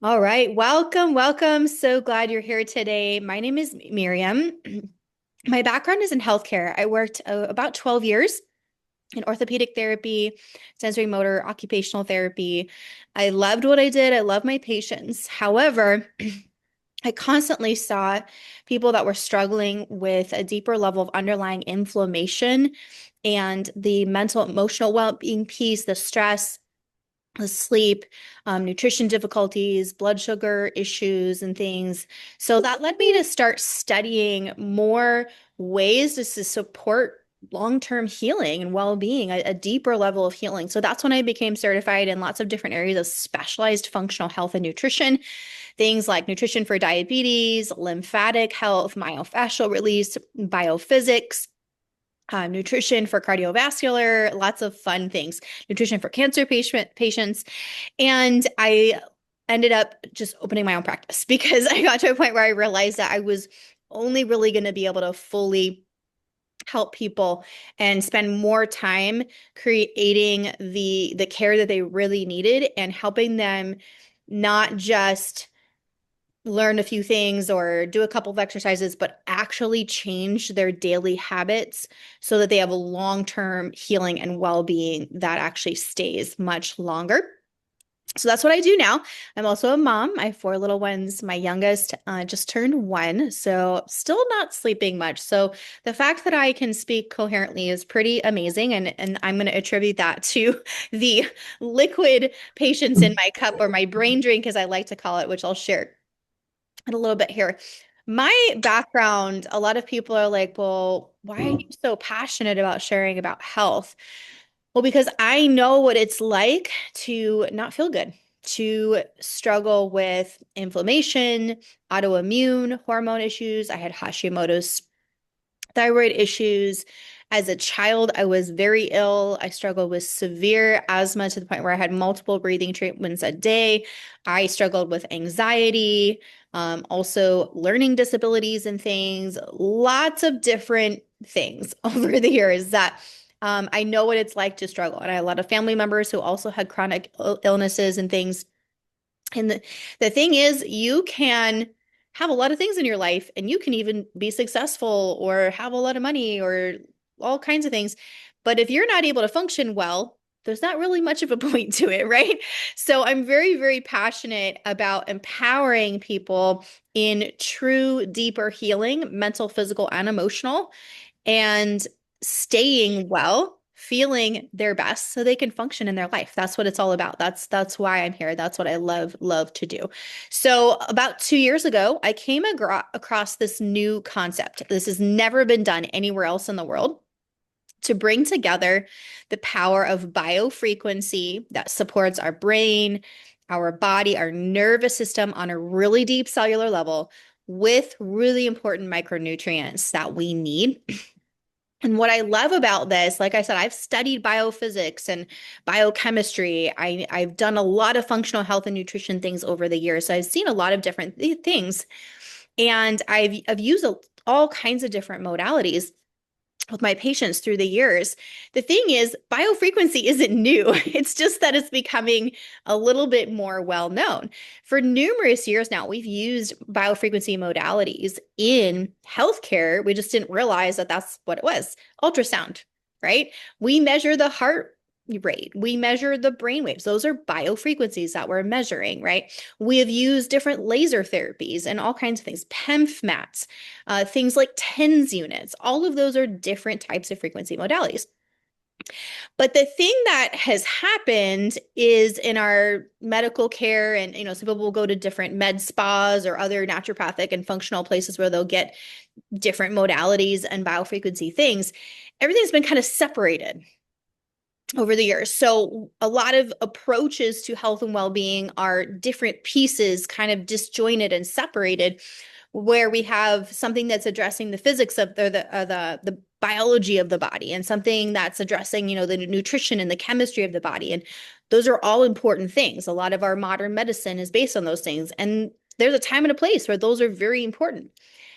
All right. Welcome, welcome. So glad you're here today. My name is Miriam. My background is in healthcare. I worked about 12 years in orthopedic therapy, sensory motor, occupational therapy. I loved what I did. I love my patients. However, I constantly saw people that were struggling with a deeper level of underlying inflammation and the mental, emotional well-being piece, the stress, the sleep, nutrition difficulties, blood sugar issues, and things. So that led me to start studying more ways to support long-term healing and well-being, a deeper level of healing. So that's when I became certified in lots of different areas of specialized functional health and nutrition, things like nutrition for diabetes, lymphatic health, myofascial release, biophysics, nutrition for cardiovascular, lots of fun things, nutrition for cancer patients. And I ended up just opening my own practice because I got to a point where I realized that I was only really going to be able to fully help people and spend more time creating the care that they really needed and helping them not just learn a few things or do a couple of exercises, but actually change their daily habits so that they have a long-term healing and well-being that actually stays much longer. So that's what I do now. I'm also a mom. I have four little ones. My youngest just turned one, so still not sleeping much. So the fact that I can speak coherently is pretty amazing, and I'm going to attribute that to the liquid patience in my cup or my brain drink, as I like to call it, which I'll share in a little bit here. My background, a lot of people are like, well, why are you so passionate about sharing about health? Well, because I know what it's like to not feel good, to struggle with inflammation, autoimmune, hormone issues. I had Hashimoto's thyroid issues. As a child, I was very ill. I struggled with severe asthma to the point where I had multiple breathing treatments a day. I struggled with anxiety, also learning disabilities and things, lots of different things over the years that I know what it's like to struggle. And I had a lot of family members who also had chronic illnesses and things. And the thing is, you can have a lot of things in your life and you can even be successful or have a lot of money or all kinds of things. But if you're not able to function well, there's not really much of a point to it, right? So I'm very, very passionate about empowering people in true, deeper healing, mental, physical, and emotional, and staying well, feeling their best so they can function in their life. That's what it's all about. That's why I'm here. That's what I love to do. So about 2 years ago, I came across this new concept. This has never been done anywhere else in the world, to bring together the power of biofrequency that supports our brain, our body, our nervous system on a really deep cellular level with really important micronutrients that we need. And what I love about this, like I said, I've studied biophysics and biochemistry. I've done a lot of functional health and nutrition things over the years. So I've seen a lot of different things. And I've used all kinds of different modalities with my patients through the years. The thing is, biofrequency isn't new. It's just that it's becoming a little bit more well known. For numerous years now, we've used biofrequency modalities in healthcare. We just didn't realize that that's what it was. Ultrasound, right? We measure the heart rate. We measure the brain waves. Those are biofrequencies that we're measuring, right? We have used different laser therapies and all kinds of things, PEMF mats, things like TENS units. All of those are different types of frequency modalities. But the thing that has happened is in our medical care, and some people will go to different med spas or other naturopathic and functional places where they'll get different modalities and biofrequency things. Everything's been kind of separated over the years. So a lot of approaches to health and well-being are different pieces, kind of disjointed and separated, where we have something that's addressing the physics of the biology of the body, and something that's addressing, the nutrition and the chemistry of the body. And those are all important things. A lot of our modern medicine is based on those things. And there's a time and a place where those are very important.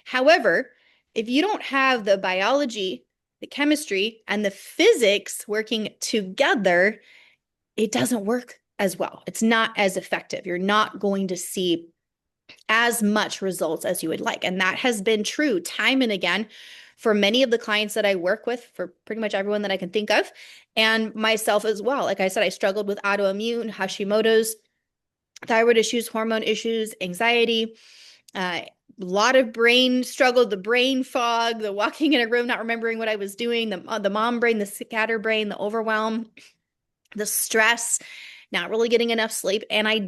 However, if you don't have the biology, the chemistry, and the physics working together, it doesn't work as well. It's not as effective. You're not going to see as much results as you would like. And that has been true time and again for many of the clients that I work with, for pretty much everyone that I can think of, and myself as well. Like I said, I struggled with autoimmune, Hashimoto's, thyroid issues, hormone issues, anxiety, a lot of brain struggle, the brain fog, the walking in a room, not remembering what I was doing, the mom brain, the scatter brain, the overwhelm, the stress, not really getting enough sleep. And I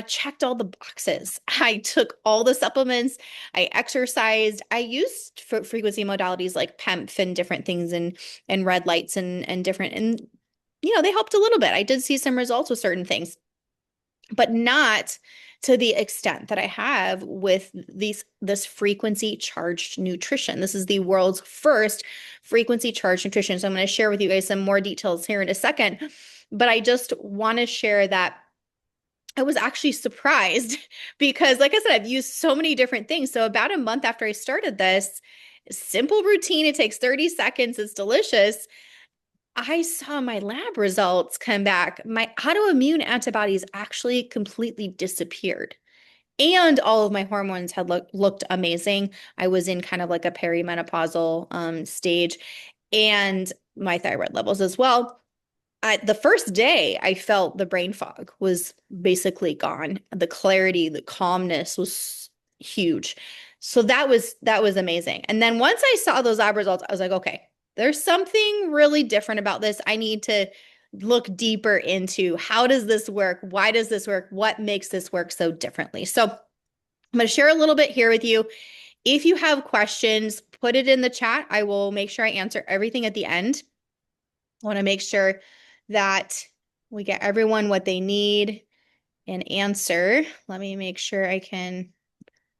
checked all the boxes. I took all the supplements, I exercised, I used frequency modalities like PEMF and different things and red lights and different, and they helped a little bit. I did see some results with certain things, but not to the extent that I have with this frequency charged nutrition. This is the world's first frequency charged nutrition. So I'm going to share with you guys some more details here in a second. But I just want to share that I was actually surprised because, like I said, I've used so many different things. So about a month after I started this simple routine, it takes 30 seconds, it's delicious. I saw my lab results come back. My autoimmune antibodies actually completely disappeared. And all of my hormones had looked amazing. I was in kind of like a perimenopausal stage, and my thyroid levels as well. The first day, I felt the brain fog was basically gone. The clarity, the calmness was huge. So that was amazing. And then once I saw those lab results, I was like, okay, there's something really different about this. I need to look deeper into how does this work? Why does this work? What makes this work so differently? So I'm going to share a little bit here with you. If you have questions, put it in the chat. I will make sure I answer everything at the end. I want to make sure that we get everyone what they need and answer. Let me make sure I can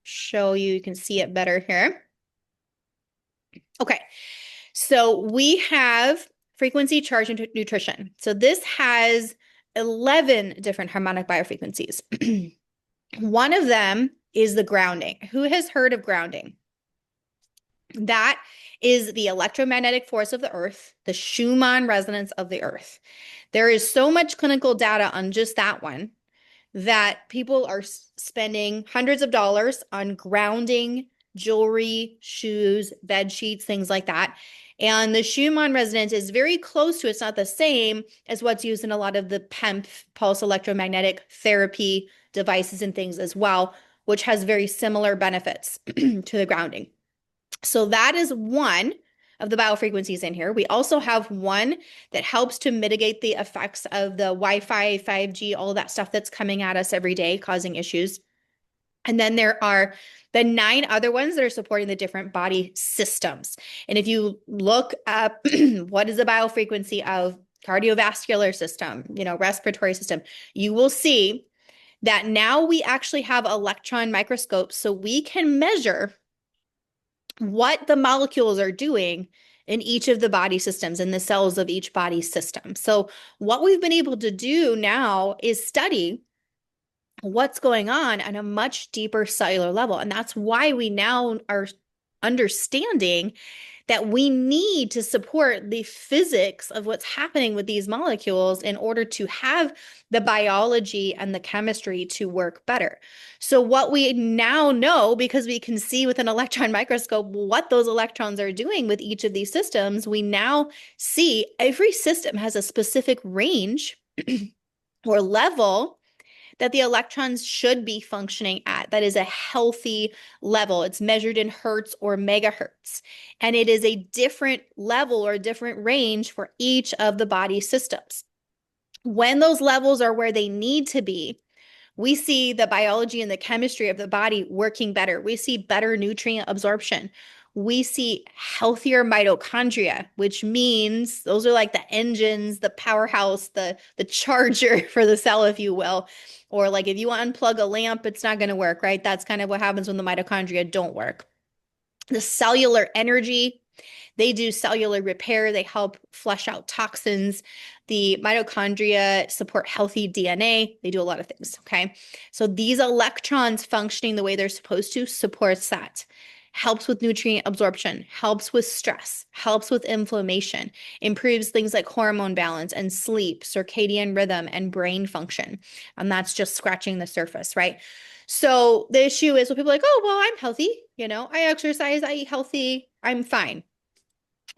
show you. You can see it better here. Okay. So we have frequency charge nutrition. So this has 11 different harmonic biofrequencies. One of them is the grounding. Who has heard of grounding? That is the electromagnetic force of the earth, the Schumann resonance of the earth. There is so much clinical data on just that one that people are spending hundreds of dollars on grounding jewelry, shoes, bed sheets, things like that. And the Schumann resonance is very close to, it's not the same as what's used in a lot of the PEMF, pulse electromagnetic therapy devices and things as well, which has very similar benefits to the grounding. So that is one of the biofrequencies in here. We also have one that helps to mitigate the effects of the Wi-Fi, 5G, all of that stuff that's coming at us every day, causing issues. And then there are the 9 other ones that are supporting the different body systems. And if you look up what is the biofrequency of cardiovascular system, respiratory system, you will see that now we actually have electron microscopes, so we can measure what the molecules are doing in each of the body systems, in the cells of each body system. So what we've been able to do now is study what's going on a much deeper cellular level. And that's why we now are understanding that we need to support the physics of what's happening with these molecules in order to have the biology and the chemistry to work better. So what we now know, because we can see with an electron microscope what those electrons are doing with each of these systems, we now see every system has a specific range or level that the electrons should be functioning at. That is a healthy level. It's measured in hertz or megahertz. And it is a different level or different range for each of the body systems. When those levels are where they need to be, we see the biology and the chemistry of the body working better. We see better nutrient absorption. We see healthier mitochondria, which means those are like the engines, the powerhouse, the charger for the cell, if you will. Or like if you unplug a lamp, it's not going to work, right? That's kind of what happens when the mitochondria don't work. The cellular energy, they do cellular repair. They help flush out toxins. The mitochondria support healthy DNA. They do a lot of things, okay? So these electrons functioning the way they're supposed to supports that. helps with nutrient absorption, helps with stress, helps with inflammation, improves things like hormone balance and sleep, circadian rhythm, and brain function. And that's just scratching the surface, right? So the issue is when people are like, oh, well, I'm healthy, I exercise, I eat healthy, I'm fine.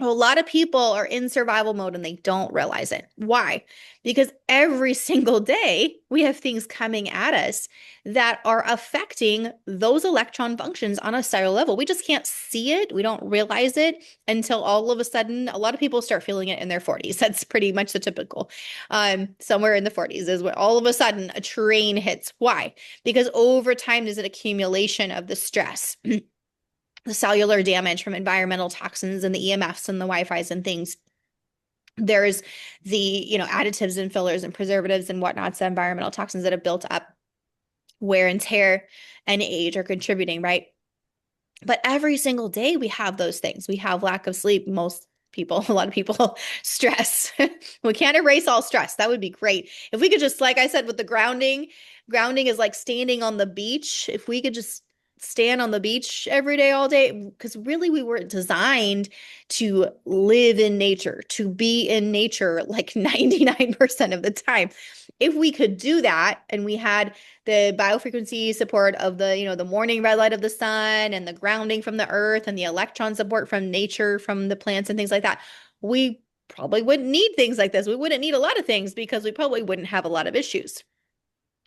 Well, a lot of people are in survival mode and they don't realize it. Why? Because every single day we have things coming at us that are affecting those electron functions on a cellular level. We just can't see it. We don't realize it until all of a sudden, a lot of people start feeling it in their 40s. That's pretty much the typical. Somewhere in the 40s is where all of a sudden a train hits. Why? Because over time, there's an accumulation of the stress. The cellular damage from environmental toxins and the EMFs and the Wi-Fi's and things. There's the, additives and fillers and preservatives and whatnots, the environmental toxins that have built up, wear and tear and age are contributing, right? But every single day we have those things. We have lack of sleep. Most people, a lot of people, stress. We can't erase all stress. That would be great. If we could just, like I said, with the grounding is like standing on the beach. If we could just stand on the beach every day, all day, because really we were designed to live in nature, to be in nature like 99% of the time. If we could do that and we had the biofrequency support of the morning red light of the sun and the grounding from the earth and the electron support from nature, from the plants and things like that, we probably wouldn't need things like this. We wouldn't need a lot of things because we probably wouldn't have a lot of issues.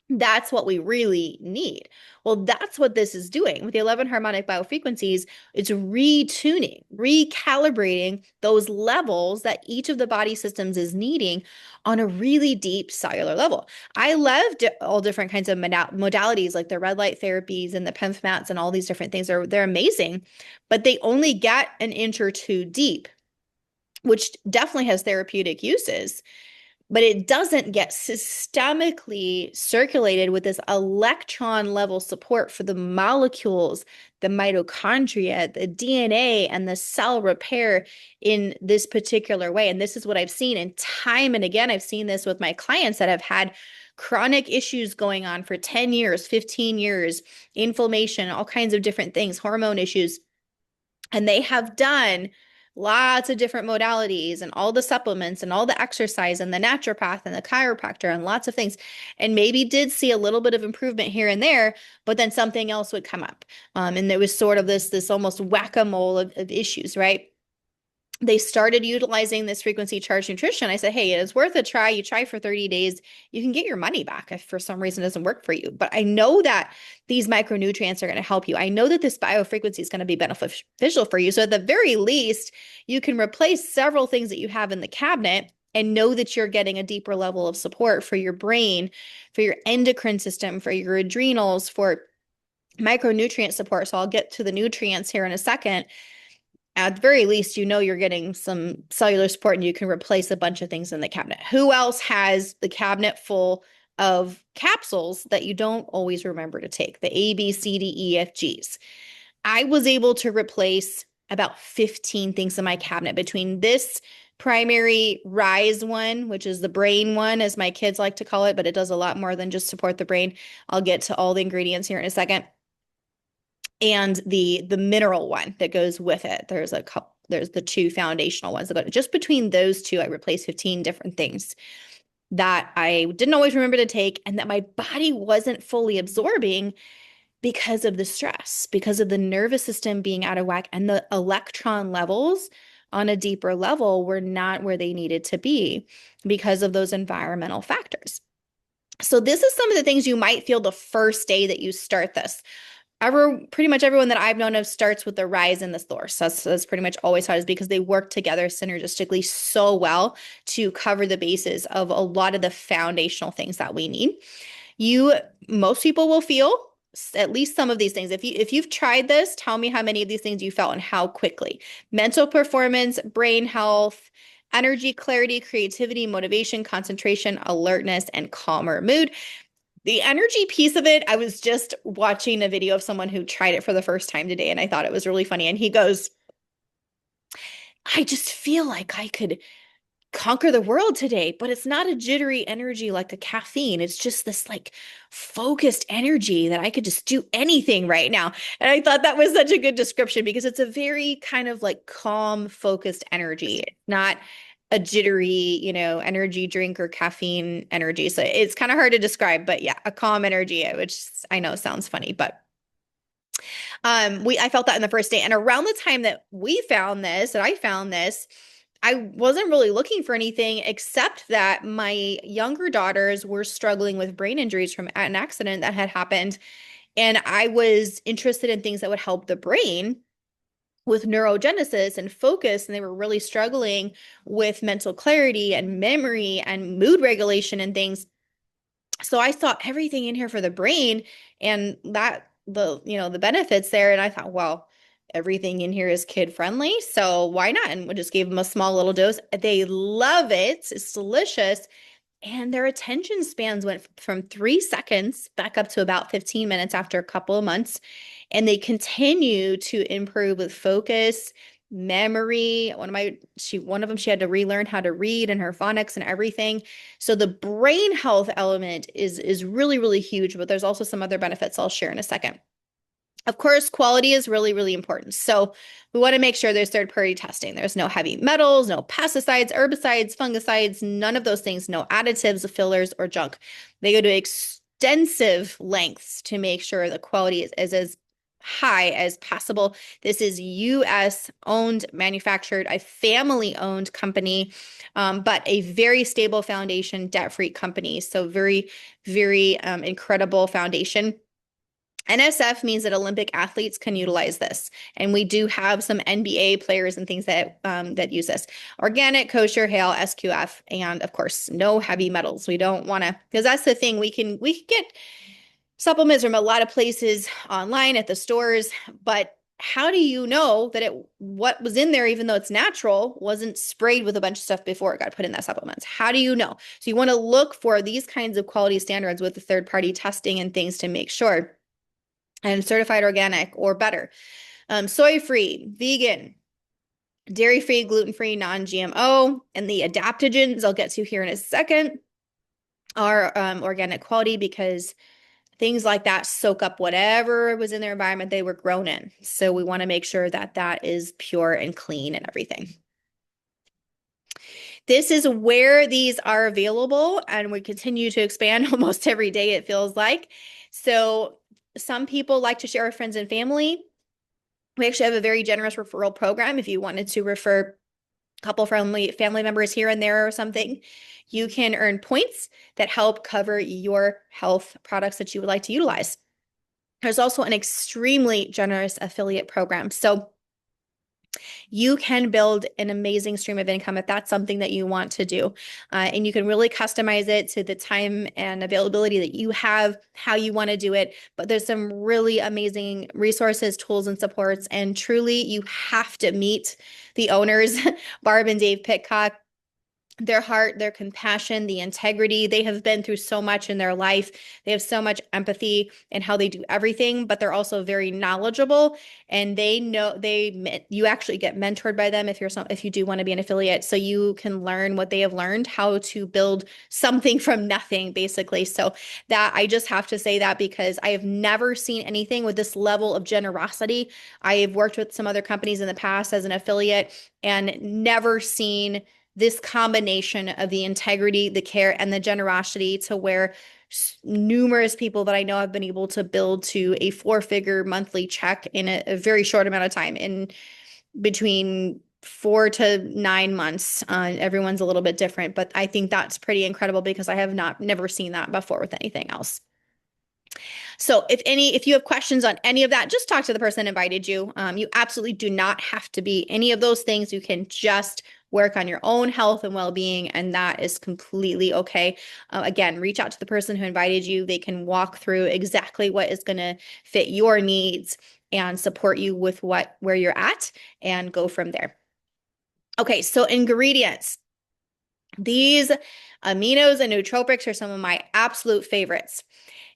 That's what we really need. Well, that's what this is doing with the 11 harmonic biofrequencies. It's retuning, recalibrating those levels that each of the body systems is needing on a really deep cellular level. I love all different kinds of modalities like the red light therapies and the PEMF mats and all these different things. They're amazing, but they only get an inch or two deep, which definitely has therapeutic uses, but it doesn't get systemically circulated with this electron level support for the molecules, the mitochondria, the DNA, and the cell repair in this particular way. And this is what I've seen. And time and again, I've seen this with my clients that have had chronic issues going on for 10 years, 15 years, inflammation, all kinds of different things, hormone issues. And they have done lots of different modalities and all the supplements and all the exercise and the naturopath and the chiropractor and lots of things, and maybe did see a little bit of improvement here and there, but then something else would come up. And there was sort of this almost whack-a-mole of issues, right? They started utilizing this frequency charged nutrition. I said, hey, it is worth a try. You try for 30 days, you can get your money back if for some reason it doesn't work for you. But I know that these micronutrients are going to help you. I know that this biofrequency is going to be beneficial for you. So at the very least, you can replace several things that you have in the cabinet and know that you're getting a deeper level of support for your brain, for your endocrine system, for your adrenals, for micronutrient support. So I'll get to the nutrients here in a second. At the very least, you're getting some cellular support and you can replace a bunch of things in the cabinet. Who else has the cabinet full of capsules that you don't always remember to take? The A, B, C, D, E, F, Gs. I was able to replace about 15 things in my cabinet between this primary rise one, which is the brain one, as my kids like to call it, but it does a lot more than just support the brain. I'll get to all the ingredients here in a second. And the mineral one that goes with it. There's the two foundational ones that go just between those two. I replaced 15 different things that I didn't always remember to take and that my body wasn't fully absorbing because of the stress, because of the nervous system being out of whack, and the electron levels on a deeper level were not where they needed to be because of those environmental factors. So this is some of the things you might feel the first day that you start this. Pretty much everyone that I've known of starts with the rise and the source. That's pretty much always how it is, because they work together synergistically so well to cover the bases of a lot of the foundational things that we need. Most people will feel at least some of these things. If you've tried this, tell me how many of these things you felt and how quickly. Mental performance, brain health, energy, clarity, creativity, motivation, concentration, alertness, and calmer mood. The energy piece of it, I was just watching a video of someone who tried it for the first time today, and I thought it was really funny. And he goes, I just feel like I could conquer the world today, but it's not a jittery energy like a caffeine. It's just this like focused energy that I could just do anything right now. And I thought that was such a good description because it's a very kind of like calm, focused energy. It's not a jittery, energy drink or caffeine energy. So it's kind of hard to describe, but yeah, a calm energy, which I know sounds funny, but I felt that in the first day. And around the time that I found this, I wasn't really looking for anything except that my younger daughters were struggling with brain injuries from an accident that had happened. And I was interested in things that would help the brain with neurogenesis and focus. And they were really struggling with mental clarity and memory and mood regulation and things. So I saw everything in here for the brain and the benefits there. And I thought, well, everything in here is kid friendly. So why not? And we just gave them a small little dose. They love it. It's delicious. And their attention spans went from 3 seconds back up to about 15 minutes after a couple of months. And they continue to improve with focus, memory. One of them, she had to relearn how to read and her phonics and everything. So the brain health element is really, really huge, but there's also some other benefits I'll share in a second. Of course, quality is really, really important. So we want to make sure there's third-party testing. There's no heavy metals, no pesticides, herbicides, fungicides, none of those things, no additives, fillers, or junk. They go to extensive lengths to make sure the quality is as high as possible. This is US owned, manufactured, a family owned company, but a very stable foundation, debt-free company. So very, very incredible foundation. NSF means that Olympic athletes can utilize this, and we do have some NBA players and things that use this. Organic, kosher, HAL, SQF, and of course, no heavy metals. We don't want to, because that's the thing. We can get supplements from a lot of places online at the stores, but how do you know that what was in there, even though it's natural, wasn't sprayed with a bunch of stuff before it got put in that supplements? How do you know? So you want to look for these kinds of quality standards with the third-party testing and things to make sure. And certified organic or better. Soy-free, vegan, dairy-free, gluten-free, non-GMO, and the adaptogens I'll get to here in a second are organic quality because things like that soak up whatever was in their environment they were grown in. So we want to make sure that that is pure and clean and everything. This is where these are available, and we continue to expand almost every day, it feels like. So some people like to share with friends and family. We actually have a very generous referral program. If you wanted to refer a couple family members here and there or something, you can earn points that help cover your health products that you would like to utilize. There's also an extremely generous affiliate program. So you can build an amazing stream of income if that's something that you want to do. And you can really customize it to the time and availability that you have, how you want to do it. But there's some really amazing resources, tools, and supports. And truly, you have to meet the owners, Barb and Dave Pitcock. Their heart, their compassion, the integrity. They have been through so much in their life. They have so much empathy in how they do everything, but they're also very knowledgeable, and they know you actually get mentored by them if you do want to be an affiliate, so you can learn what they have learned, how to build something from nothing, basically. So that I just have to say that because I have never seen anything with this level of generosity. I have worked with some other companies in the past as an affiliate and never seen this combination of the integrity, the care, and the generosity to where numerous people that I know have been able to build to a 4-figure monthly check in a very short amount of time, in between 4 to 9 months. Everyone's a little bit different, but I think that's pretty incredible because I have never seen that before with anything else. So if you have questions on any of that, just talk to the person that invited you. You absolutely do not have to be any of those things. You can just work on your own health and well-being, and that is completely okay. Again, reach out to the person who invited you. They can walk through exactly what is going to fit your needs and support you with where you're at and go from there. Okay, so ingredients. These aminos and nootropics are some of my absolute favorites.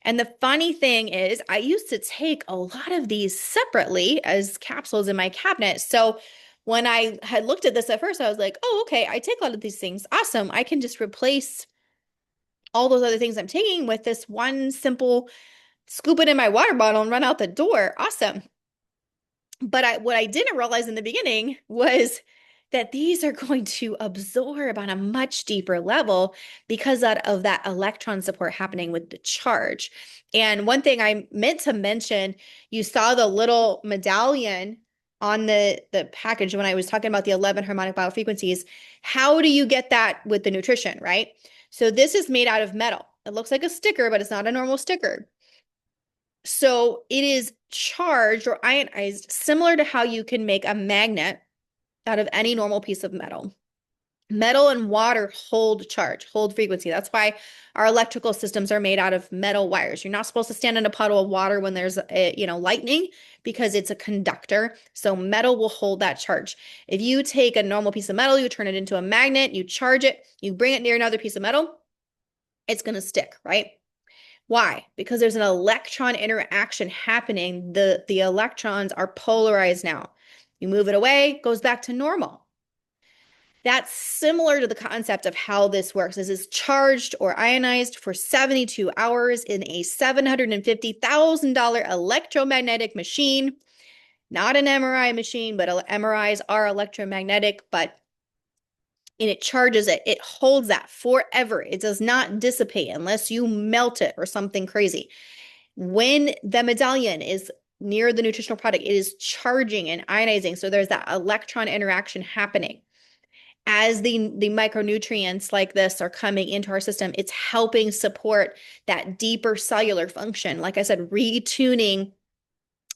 And the funny thing is, I used to take a lot of these separately as capsules in my cabinet. So when I had looked at this at first, I was like, oh, okay, I take a lot of these things. Awesome. I can just replace all those other things I'm taking with this one simple scoop it in my water bottle and run out the door. Awesome. But what I didn't realize in the beginning was that these are going to absorb on a much deeper level because of that electron support happening with the charge. And one thing I meant to mention, you saw the little medallion on the package when I was talking about the 11 harmonic biofrequencies. How do you get that with the nutrition, right? So this is made out of metal. It looks like a sticker, but it's not a normal sticker. So it is charged or ionized, similar to how you can make a magnet out of any normal piece of metal. Metal and water hold charge, hold frequency. That's why our electrical systems are made out of metal wires. You're not supposed to stand in a puddle of water when there's lightning because it's a conductor. So metal will hold that charge. If you take a normal piece of metal, you turn it into a magnet, you charge it, you bring it near another piece of metal, it's going to stick, right? Why? Because there's an electron interaction happening. The electrons are polarized now. You move it away, it goes back to normal. That's similar to the concept of how this works. This is charged or ionized for 72 hours in a $750,000 electromagnetic machine. Not an MRI machine, but MRIs are electromagnetic, and it charges it. It holds that forever. It does not dissipate unless you melt it or something crazy. When the medallion is near the nutritional product, it is charging and ionizing. So there's that electron interaction happening. As the micronutrients like this are coming into our system, it's helping support that deeper cellular function. Like I said, retuning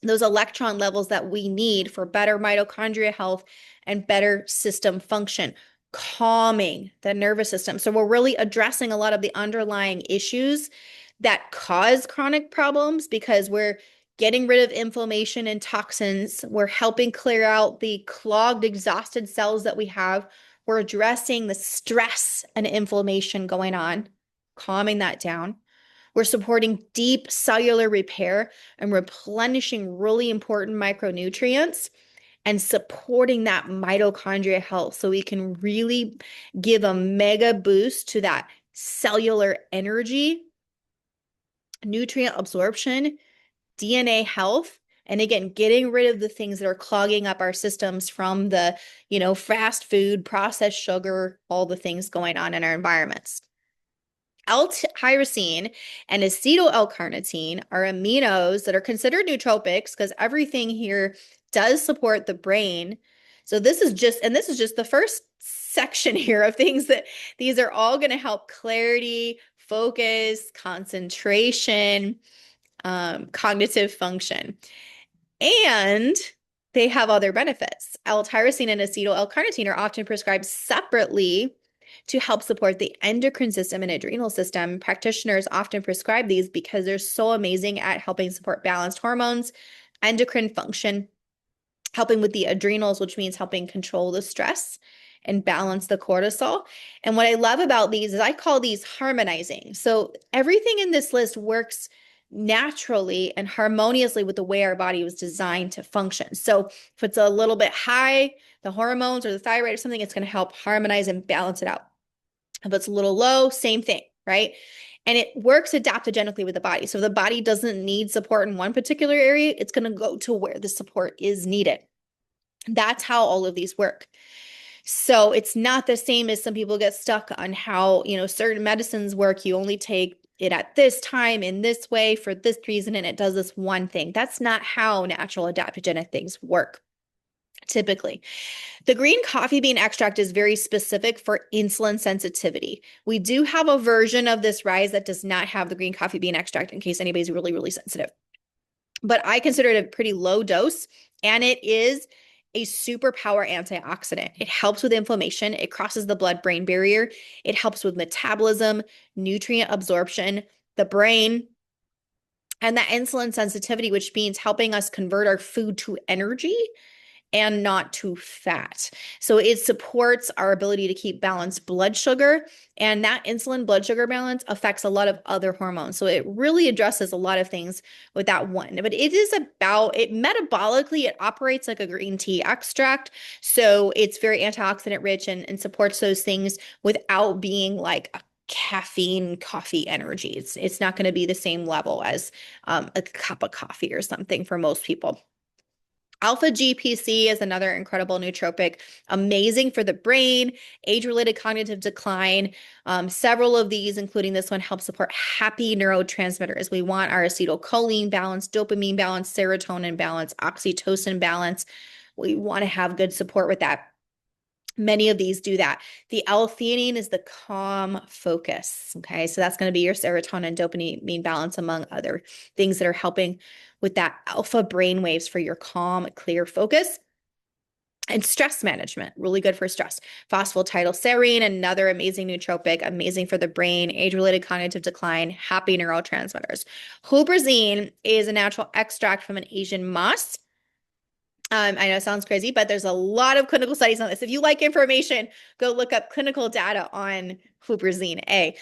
those electron levels that we need for better mitochondria health and better system function, calming the nervous system. So we're really addressing a lot of the underlying issues that cause chronic problems because we're getting rid of inflammation and toxins. We're helping clear out the clogged, exhausted cells that we have. We're addressing the stress and inflammation going on, calming that down. We're supporting deep cellular repair and replenishing really important micronutrients and supporting that mitochondria health so we can really give a mega boost to that cellular energy, nutrient absorption, DNA health, and again, getting rid of the things that are clogging up our systems from the, fast food, processed sugar, all the things going on in our environments. L-tyrosine and acetyl-L-carnitine are aminos that are considered nootropics because everything here does support the brain. So this is just the first section here of things that these are all going to help clarity, focus, concentration, cognitive function. And they have other benefits. L-tyrosine and acetyl-L-carnitine are often prescribed separately to help support the endocrine system and adrenal system. Practitioners often prescribe these because they're so amazing at helping support balanced hormones, endocrine function, helping with the adrenals, which means helping control the stress and balance the cortisol. And what I love about these is I call these harmonizing. So everything in this list works naturally and harmoniously with the way our body was designed to function. So if it's a little bit high, the hormones or the thyroid or something, it's going to help harmonize and balance it out. If it's a little low, same thing, right? And it works adaptogenically with the body. So if the body doesn't need support in one particular area, it's going to go to where the support is needed. That's how all of these work. So it's not the same as some people get stuck on how, certain medicines work. You only take it at this time in this way for this reason, and it does this one thing. That's not how natural adaptogenic things work. Typically, the green coffee bean extract is very specific for insulin sensitivity. We do have a version of this rise that does not have the green coffee bean extract in case anybody's really, really sensitive. But I consider it a pretty low dose, and it is a superpower antioxidant. It helps with inflammation. It crosses the blood-brain barrier. It helps with metabolism, nutrient absorption, the brain, and that insulin sensitivity, which means helping us convert our food to energy and not too fat. So it supports our ability to keep balanced blood sugar, and that insulin blood sugar balance affects a lot of other hormones. So it really addresses a lot of things with that one. But it is about it metabolically, it operates like a green tea extract. So it's very antioxidant rich and supports those things without being like a caffeine coffee energy. It's not going to be the same level as a cup of coffee or something for most people. Alpha GPC is another incredible nootropic, amazing for the brain, age-related cognitive decline. Several of these, including this one, help support happy neurotransmitters. We want our acetylcholine balance, dopamine balance, serotonin balance, oxytocin balance. We want to have good support with that. Many of these do that. The L-theanine is the calm focus. Okay, so that's going to be your serotonin, dopamine balance, among other things that are helping with that alpha brain waves for your calm, clear focus. And stress management, really good for stress. Phosphatidylserine, another amazing nootropic, amazing for the brain, age-related cognitive decline, happy neurotransmitters. Huperzine is a natural extract from an Asian moss. I know it sounds crazy, but there's a lot of clinical studies on this. If you like information, go look up clinical data on huperzine A.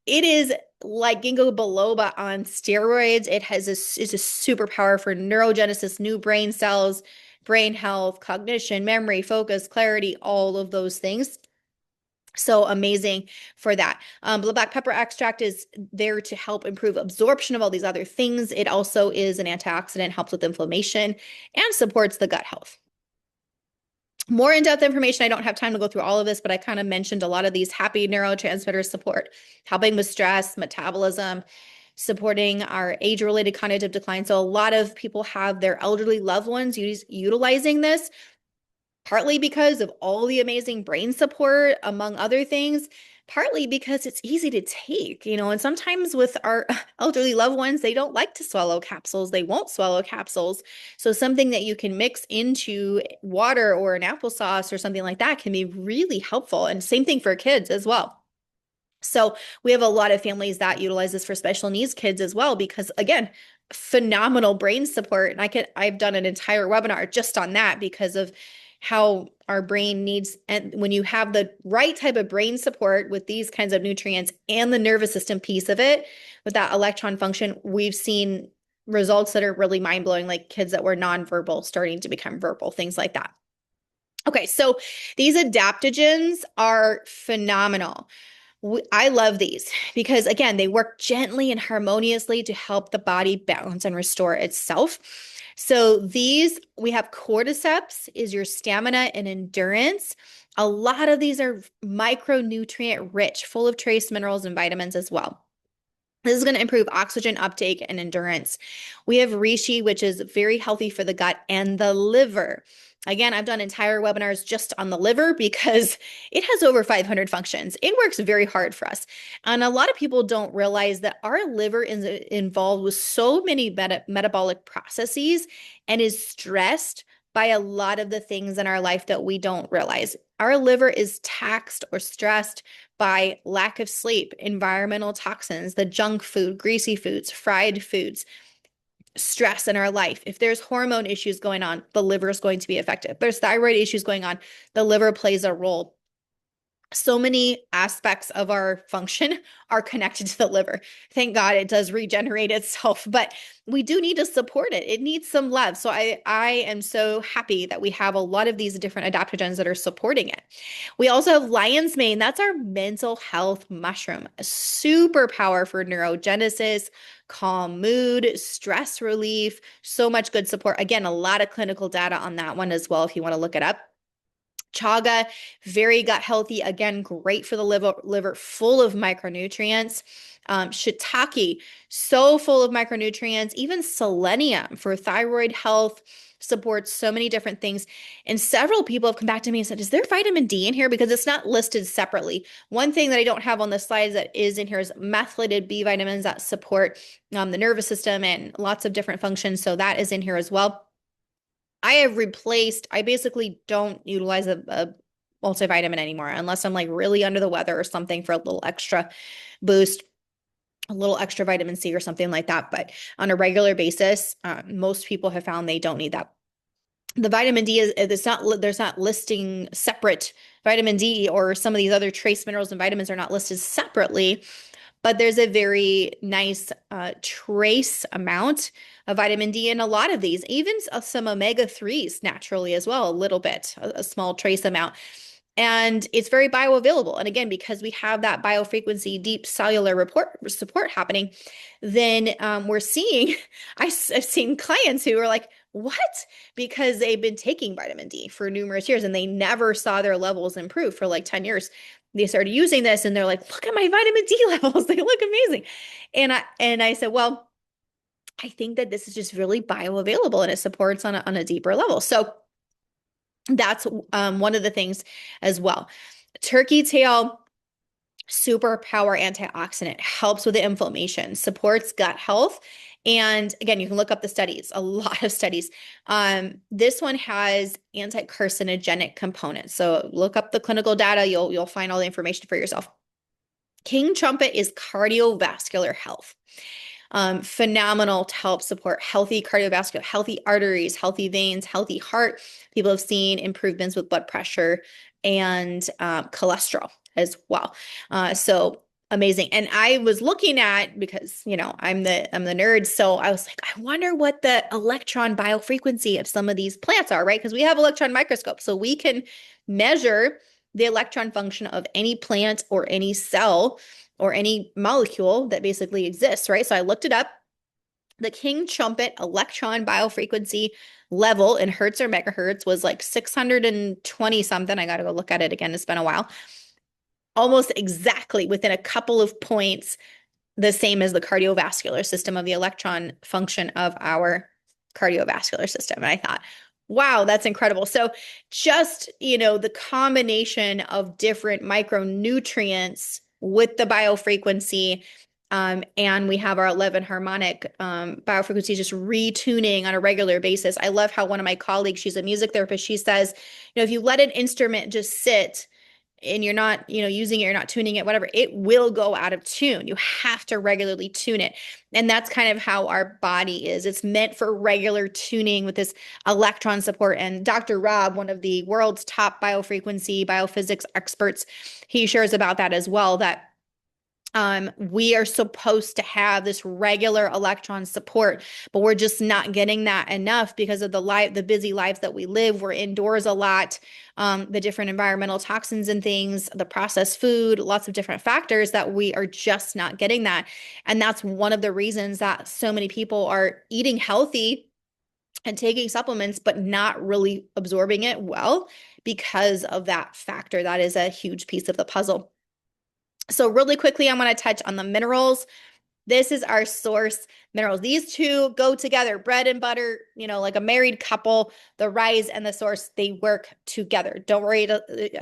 It is like ginkgo biloba on steroids. It's a superpower for neurogenesis, new brain cells, brain health, cognition, memory, focus, clarity, all of those things. So amazing for that. Black pepper extract is there to help improve absorption of all these other things. It also is an antioxidant, helps with inflammation, and supports the gut health. More in-depth information, I don't have time to go through all of this, but I kind of mentioned a lot of these happy neurotransmitter support, helping with stress, metabolism, supporting our age-related cognitive decline. So a lot of people have their elderly loved ones utilizing this, partly because of all the amazing brain support, among other things, partly because it's easy to take, and sometimes with our elderly loved ones, they don't like to swallow capsules. They won't swallow capsules. So something that you can mix into water or an applesauce or something like that can be really helpful. And same thing for kids as well. So we have a lot of families that utilize this for special needs kids as well, because again, phenomenal brain support. And I've done an entire webinar just on that because of how our brain needs, and when you have the right type of brain support with these kinds of nutrients and the nervous system piece of it, with that electron function, we've seen results that are really mind-blowing, like kids that were nonverbal starting to become verbal, things like that. Okay, so these adaptogens are phenomenal. I love these because, again, they work gently and harmoniously to help the body balance and restore itself. So these, we have cordyceps is your stamina and endurance. A lot of these are micronutrient rich, full of trace minerals and vitamins as well. This is going to improve oxygen uptake and endurance. We have reishi, which is very healthy for the gut and the liver. Again, I've done entire webinars just on the liver because it has over 500 functions. It works very hard for us. And a lot of people don't realize that our liver is involved with so many metabolic processes and is stressed by a lot of the things in our life that we don't realize. Our liver is taxed or stressed by lack of sleep, environmental toxins, the junk food, greasy foods, fried foods, stress in our life. If there's hormone issues going on, the liver is going to be affected. If there's thyroid issues going on, the liver plays a role. So many aspects of our function are connected to the liver. Thank God it does regenerate itself, but we do need to support it. It needs some love. So I am so happy that we have a lot of these different adaptogens that are supporting it. We also have lion's mane. That's our mental health mushroom, a superpower for neurogenesis, calm mood, stress relief, so much good support. Again, a lot of clinical data on that one as well, if you want to look it up. Chaga, very gut healthy. Again, great for the liver, full of micronutrients. Shiitake, so full of micronutrients. Even selenium for thyroid health, supports so many different things. And several people have come back to me and said, is there vitamin D in here? Because it's not listed separately. One thing that I don't have on the slides that is in here is methylated B vitamins that support the nervous system and lots of different functions. So that is in here as well. I basically don't utilize a multivitamin anymore unless I'm like really under the weather or something for a little extra boost, a little extra vitamin C or something like that. But on a regular basis, most people have found they don't need that. The vitamin D there's not listing separate vitamin D, or some of these other trace minerals and vitamins are not listed separately, but there's a very nice trace amount of vitamin D in a lot of these, even some omega-3s naturally as well, a little bit, a small trace amount. And it's very bioavailable. And again, because we have that biofrequency deep cellular support happening, then we're seeing, I've seen clients who are like, what? Because they've been taking vitamin D for numerous years and they never saw their levels improve for like 10 years. They started using this and they're like, look at my vitamin D levels. They look amazing. And I said, well, I think that this is just really bioavailable and it supports on a deeper level. So that's one of the things as well. Turkey tail, superpower antioxidant, helps with the inflammation, supports gut health. And again, you can look up the studies, a lot of studies. This one has anti-carcinogenic components. So look up the clinical data, you'll find all the information for yourself. King trumpet is cardiovascular health. Phenomenal to help support healthy cardiovascular, healthy arteries, healthy veins, healthy heart. People have seen improvements with blood pressure and cholesterol as well. So amazing. And I was looking at, because I'm the nerd, so I was like, I wonder what the electron biofrequency of some of these plants are, right? Because we have electron microscopes, so we can measure the electron function of any plant or any cell or any molecule that basically exists, right? So I looked it up. The king trumpet electron biofrequency level in hertz or megahertz was like 620 something. I got to go look at it again. It's been a while. Almost exactly within a couple of points, the same as the cardiovascular system of the electron function of our cardiovascular system. And I thought, wow, that's incredible. So just, the combination of different micronutrients with the biofrequency, and we have our 11 harmonic biofrequency just retuning on a regular basis. I love how one of my colleagues, she's a music therapist, she says, if you let an instrument just sit and you're not, using it, you're not tuning it, whatever, it will go out of tune. You have to regularly tune it. And that's kind of how our body is. It's meant for regular tuning with this electron support. And Dr. Rob, one of the world's top biofrequency, biophysics experts, he shares about that as well, that we are supposed to have this regular electron support, but we're just not getting that enough because of the busy lives that we live. We're indoors a lot, the different environmental toxins and things, the processed food, lots of different factors that we are just not getting that. And that's one of the reasons that so many people are eating healthy and taking supplements, but not really absorbing it well because of that factor. That is a huge piece of the puzzle. So really quickly, I'm going to touch on the minerals. This is our source minerals. These two go together, bread and butter, like a married couple, the rise and the source, they work together. Don't worry.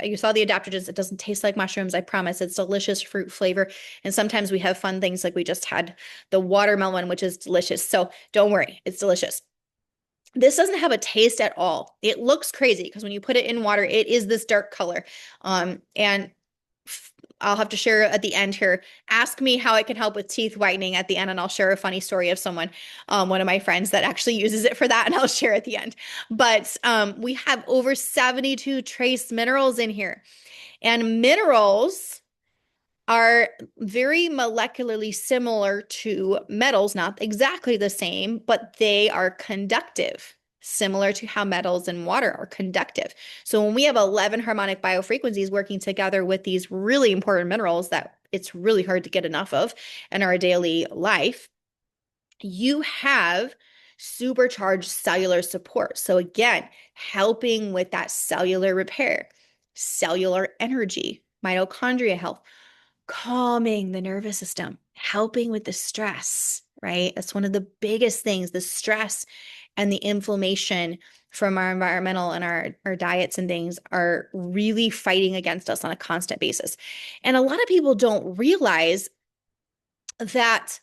You saw the adaptogens. It doesn't taste like mushrooms. I promise. It's delicious fruit flavor. And sometimes we have fun things like we just had the watermelon, which is delicious. So don't worry. It's delicious. This doesn't have a taste at all. It looks crazy because when you put it in water, it is this dark color. And I'll have to share at the end here. Ask me how it can help with teeth whitening at the end, and I'll share a funny story of someone, one of my friends that actually uses it for that, and I'll share at the end. But we have over 72 trace minerals in here. And minerals are very molecularly similar to metals, not exactly the same, but they are conductive, similar to how metals and water are conductive. So when we have 11 harmonic biofrequencies working together with these really important minerals that it's really hard to get enough of in our daily life, you have supercharged cellular support. So again, helping with that cellular repair, cellular energy, mitochondria health, calming the nervous system, helping with the stress, right? That's one of the biggest things, the stress and the inflammation from our environmental and our diets and things are really fighting against us on a constant basis. And a lot of people don't realize that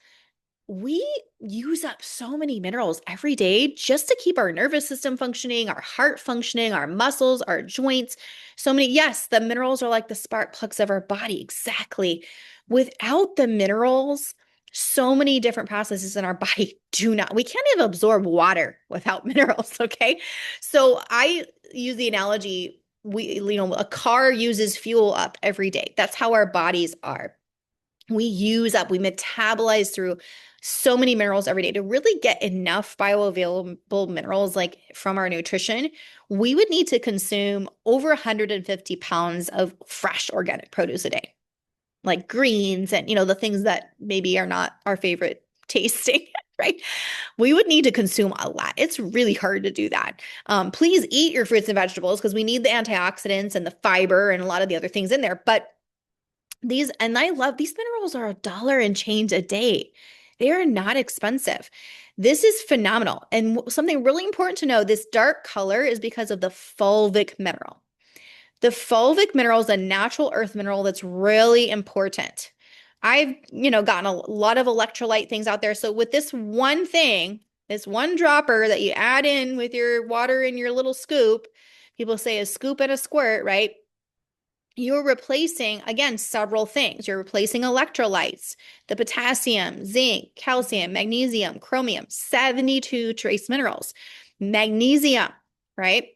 we use up so many minerals every day just to keep our nervous system functioning, our heart functioning, our muscles, our joints. So many, yes, the minerals are like the spark plugs of our body. Exactly. Without the minerals, So many different processes in our body we can't even absorb water without minerals, okay? So I use the analogy, a car uses fuel up every day. That's how our bodies are. We metabolize through so many minerals every day to really get enough bioavailable minerals like from our nutrition. We would need to consume over 150 pounds of fresh organic produce a day, like greens and the things that maybe are not our favorite tasting, right? We would need to consume a lot. It's really hard to do that. Please eat your fruits and vegetables because we need the antioxidants and the fiber and a lot of the other things in there. But I love these minerals are $1 and change a day. They are not expensive. This is phenomenal. And something really important to know, this dark color is because of the fulvic mineral. The fulvic mineral is a natural earth mineral that's really important. I've, gotten a lot of electrolyte things out there. So with this one thing, this one dropper that you add in with your water in your little scoop, people say a scoop and a squirt, right? You're replacing, again, several things. You're replacing electrolytes, the potassium, zinc, calcium, magnesium, chromium, 72 trace minerals, magnesium, right?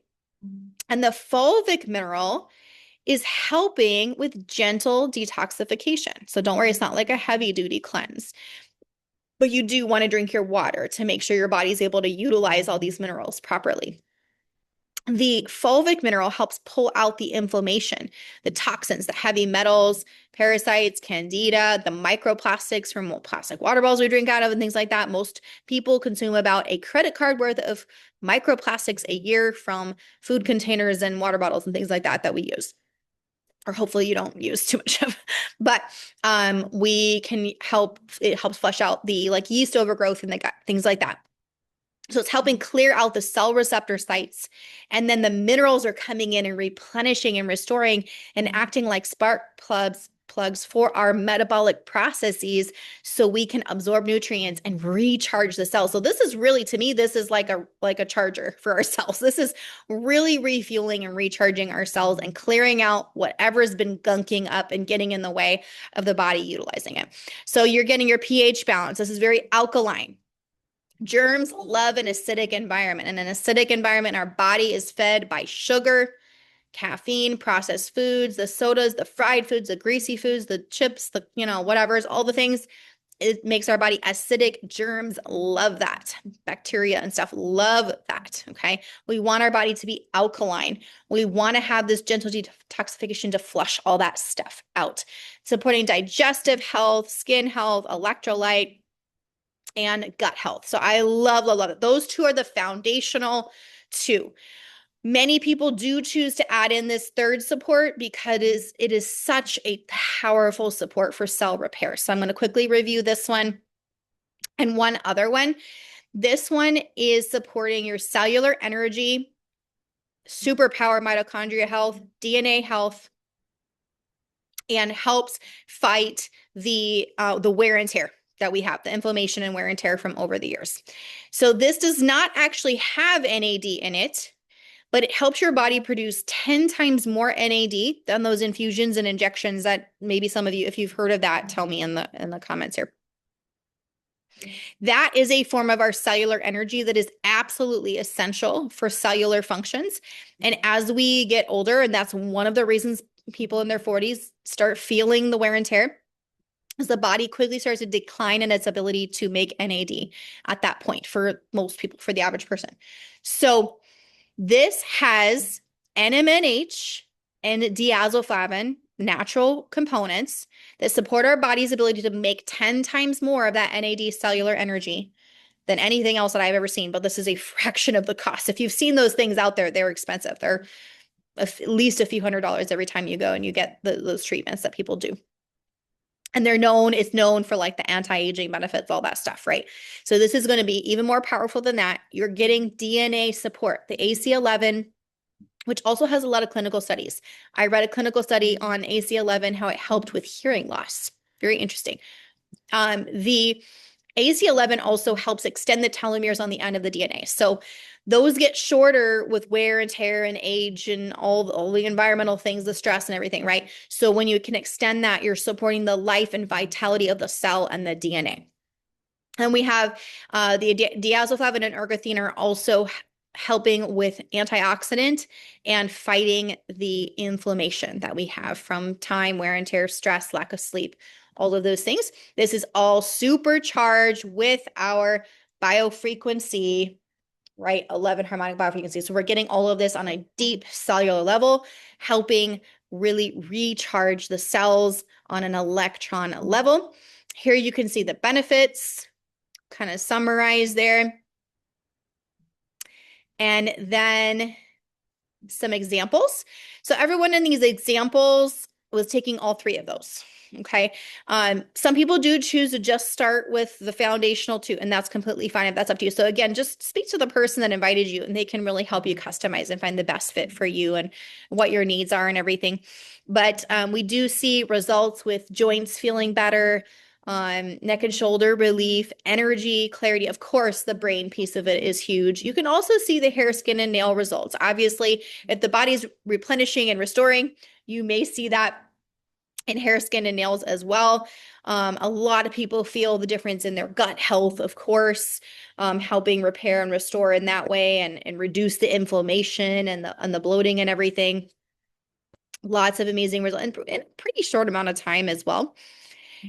And the fulvic mineral is helping with gentle detoxification. So don't worry, it's not like a heavy duty cleanse, but you do want to drink your water to make sure your body's able to utilize all these minerals properly. The fulvic mineral helps pull out the inflammation, the toxins, the heavy metals, parasites, candida, the microplastics from plastic water bottles we drink out of and things like that. Most people consume about a credit card worth of microplastics a year from food containers and water bottles and things like that we use. Or hopefully you don't use too much of, but it helps flush out the like yeast overgrowth in the gut, things like that. So it's helping clear out the cell receptor sites. And then the minerals are coming in and replenishing and restoring and acting like spark plugs for our metabolic processes so we can absorb nutrients and recharge the cells. So this is really, to me, this is like a charger for our cells. This is really refueling and recharging our cells and clearing out whatever has been gunking up and getting in the way of the body utilizing it. So you're getting your pH balance. This is very alkaline. Germs love an acidic environment. In an acidic environment, our body is fed by sugar, caffeine, processed foods, the sodas, the fried foods, the greasy foods, the chips, the, whatever's, all the things. It makes our body acidic. Germs love that. Bacteria and stuff love that. Okay. We want our body to be alkaline. We want to have this gentle detoxification to flush all that stuff out, supporting digestive health, skin health, electrolyte, and gut health. So I love it. Those two are the foundational two. Many people do choose to add in this third support because it is such a powerful support for cell repair. So I'm going to quickly review this one and one other one. This one is supporting your cellular energy, superpower mitochondria health, DNA health, and helps fight the wear and tear that we have, the inflammation and wear and tear from over the years. So this does not actually have NAD in it, but it helps your body produce 10 times more NAD than those infusions and injections that maybe some of you, if you've heard of that, tell me in the comments here. That is a form of our cellular energy that is absolutely essential for cellular functions. And as we get older, and that's one of the reasons people in their 40s start feeling the wear and tear, is the body quickly starts to decline in its ability to make NAD at that point for most people, for the average person. So this has NMNH and diazoflavin, natural components that support our body's ability to make 10 times more of that NAD cellular energy than anything else that I've ever seen. But this is a fraction of the cost. If you've seen those things out there, they're expensive. They're at least a few $100s every time you go and you get those treatments that people do. And it's known for like the anti-aging benefits, all that stuff, right? So this is going to be even more powerful than that. You're getting DNA support, the AC11, which also has a lot of clinical studies. I read a clinical study on AC11, how it helped with hearing loss. Very interesting. The AC11 also helps extend the telomeres on the end of the DNA. So those get shorter with wear and tear and age and all the environmental things, the stress and everything, right? So when you can extend that, you're supporting the life and vitality of the cell and the DNA. And we have the diazoflavin and ergothine are also helping with antioxidant and fighting the inflammation that we have from time, wear and tear, stress, lack of sleep, all of those things. This is all supercharged with our biofrequency, right? 11 harmonic biofrequency. So we're getting all of this on a deep cellular level, helping really recharge the cells on an electron level. Here you can see the benefits, kind of summarize there. And then some examples. So everyone in these examples was taking all three of those. Okay. Some people do choose to just start with the foundational two, and that's completely fine if that's up to you. So again, just speak to the person that invited you, and they can really help you customize and find the best fit for you and what your needs are and everything. But we do see results with joints feeling better, neck and shoulder relief, energy, clarity. Of course, the brain piece of it is huge. You can also see the hair, skin, and nail results. Obviously, if the body's replenishing and restoring, you may see that in hair, skin, and nails as well. A lot of people feel the difference in their gut health, of course, helping repair and restore in that way and reduce the inflammation and the bloating and everything. Lots of amazing results in a pretty short amount of time as well.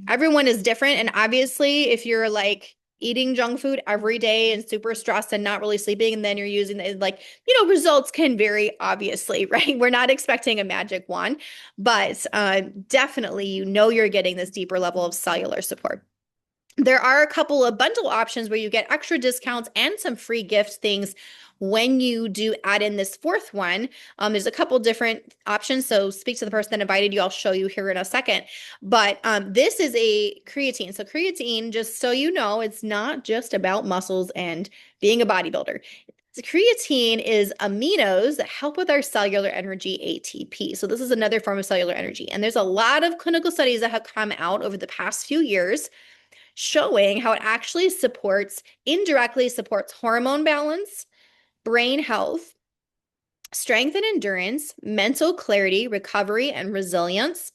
Everyone is different. And obviously, if you're like eating junk food every day and super stressed and not really sleeping, and then you're using it, like, results can vary, obviously, right? We're not expecting a magic wand, but definitely, you're getting this deeper level of cellular support. There are a couple of bundle options where you get extra discounts and some free gift things when you do add in this fourth one. There's a couple different options. So speak to the person that invited you. I'll show you here in a second. But this is a creatine. So creatine, just so you know, it's not just about muscles and being a bodybuilder. So creatine is aminos that help with our cellular energy, ATP. So this is another form of cellular energy. And there's a lot of clinical studies that have come out over the past few years showing how it actually indirectly supports hormone balance, brain health, strength and endurance, mental clarity, recovery, and resilience.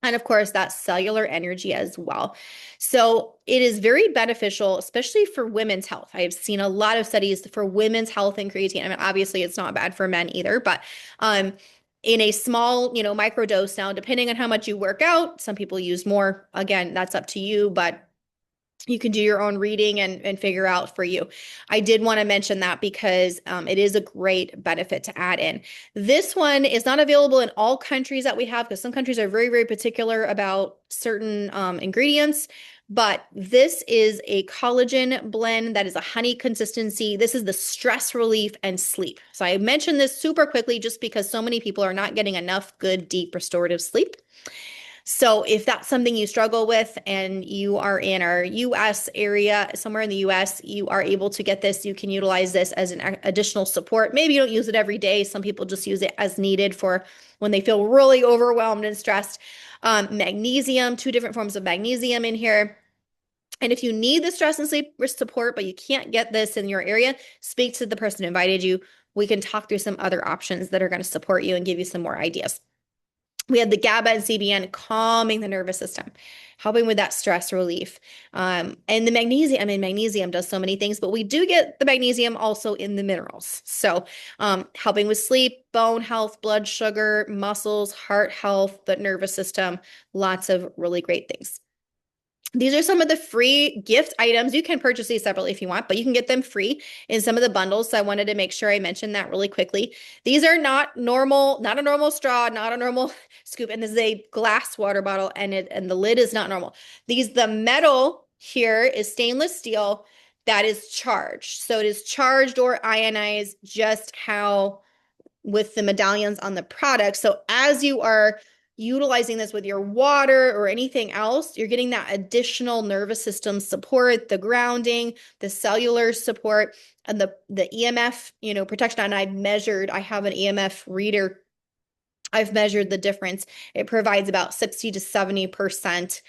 And of course, that cellular energy as well. So it is very beneficial, especially for women's health. I have seen a lot of studies for women's health and creatine. I mean, obviously, it's not bad for men either, but in a small, micro dose now, depending on how much you work out, some people use more. Again, that's up to you, but you can do your own reading and figure out for you. I did want to mention that because it is a great benefit to add in. This one is not available in all countries that we have because some countries are very, very particular about certain ingredients. But this is a collagen blend that is a honey consistency. This is the stress relief and sleep. So I mentioned this super quickly just because so many people are not getting enough good, deep, restorative sleep. So if that's something you struggle with and you are in our US area, somewhere in the US, you are able to get this. You can utilize this as an additional support. Maybe you don't use it every day. Some people just use it as needed for when they feel really overwhelmed and stressed. Magnesium, 2 different forms of magnesium in here. And if you need the stress and sleep support, but you can't get this in your area, speak to the person who invited you. We can talk through some other options that are going to support you and give you some more ideas. We have the GABA and CBN calming the nervous system, helping with that stress relief. And the magnesium, magnesium does so many things, but we do get the magnesium also in the minerals. So helping with sleep, bone health, blood sugar, muscles, heart health, the nervous system, lots of really great things. These are some of the free gift items. You can purchase these separately if you want, but you can get them free in some of the bundles. So I wanted to make sure I mentioned that really quickly. These are not a normal straw, not a normal scoop. And this is a glass water bottle and the lid is not normal. The metal here is stainless steel that is charged. So it is charged or ionized just how with the medallions on the product. So as you are utilizing this with your water or anything else, you're getting that additional nervous system support, the grounding, the cellular support, and the EMF, protection. And I have an EMF reader. I've measured the difference. It provides about 60 to 70%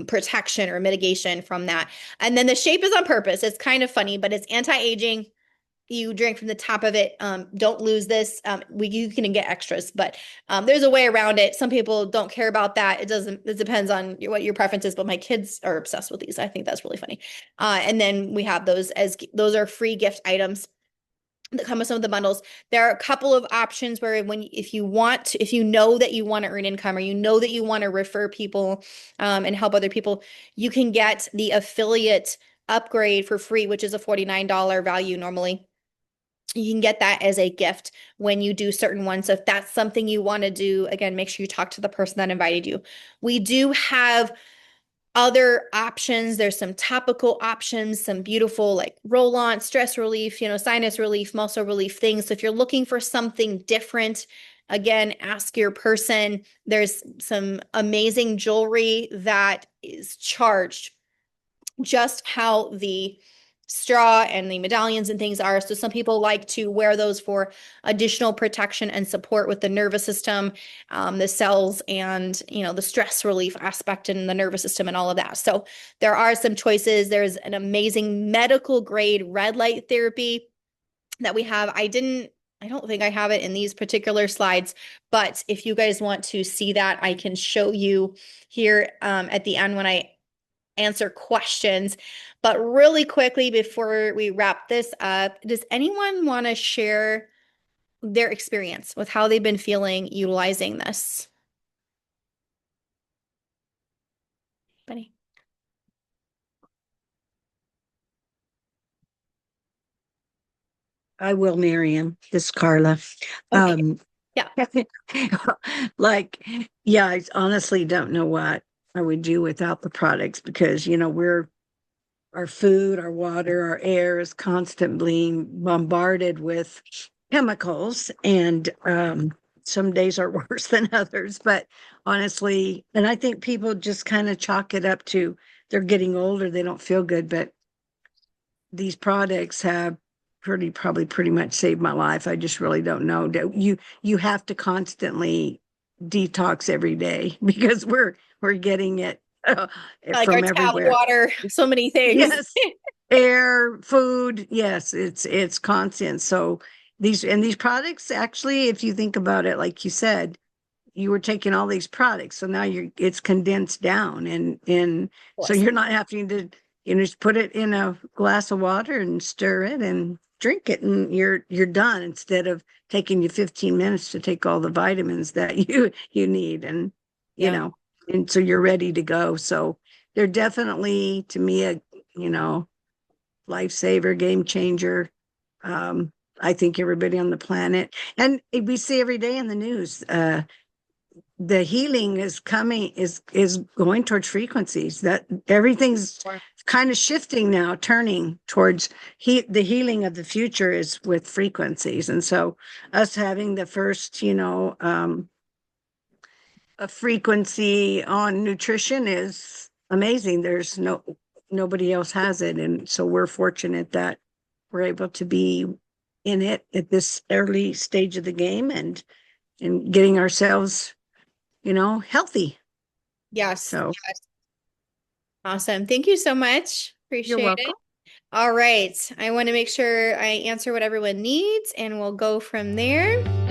protection or mitigation from that. And then the shape is on purpose. It's kind of funny, but it's anti-aging. You drink from the top of it. Don't lose this. You can get extras, but there's a way around it. Some people don't care about that. It depends on what your preference is, but my kids are obsessed with these. I think that's really funny. And then we have those are free gift items that come with some of the bundles. There are a couple of options where if you know that you want to earn income, or you know that you want to refer people and help other people, you can get the affiliate upgrade for free, which is a $49 value normally. You can get that as a gift when you do certain ones. So if that's something you want to do, again, make sure you talk to the person that invited you. We do have other options. There's some topical options, some beautiful like roll-on stress relief, sinus relief, muscle relief things. So if you're looking for something different, again, ask your person. There's some amazing jewelry that is charged just how the straw and the medallions and things are. So some people like to wear those for additional protection and support with the nervous system, the cells, and the stress relief aspect in the nervous system and all of that. So there are some choices. There's an amazing medical grade red light therapy that we have. I don't think I have it in these particular slides, but if you guys want to see that, I can show you here at the end when I answer questions. But really quickly before we wrap this up, does anyone want to share their experience with how they've been feeling utilizing this? Benny? I will, Miriam. This is Carla. Okay. Um, Yeah. like, yeah, I honestly don't know what I would do without the products because, our food, our water, our air is constantly bombarded with chemicals, and some days are worse than others. But honestly, and I think people just kind of chalk it up to they're getting older, they don't feel good, but these products have probably pretty much saved my life. I just really don't know. You have to constantly detox every day because we're getting it Like our from tap everywhere. water, so many things. Yes, air, food. Yes, it's constant. So these products actually, if you think about it, like you said, you were taking all these products, so now it's condensed down, and Of so course. you're not having to just put it in a glass of water and stir it and drink it, and you're done, instead of taking you 15 minutes to take all the vitamins that you need, and you Yeah. know and so you're ready to go. So they're definitely, to me, a you know lifesaver, game changer. I think everybody on the planet, and we see every day in the news, the healing is going towards frequencies, that everything's Sure. kind of shifting now, turning towards the healing of the future is with frequencies. And so us having the first, a frequency on nutrition is amazing. There's nobody else has it, and so we're fortunate that we're able to be in it at this early stage of the game, and getting ourselves healthy. Yes. So Yes. Awesome. Thank you so much. you're Appreciate welcome. it. All right. I want to make sure I answer what everyone needs, and we'll go from there.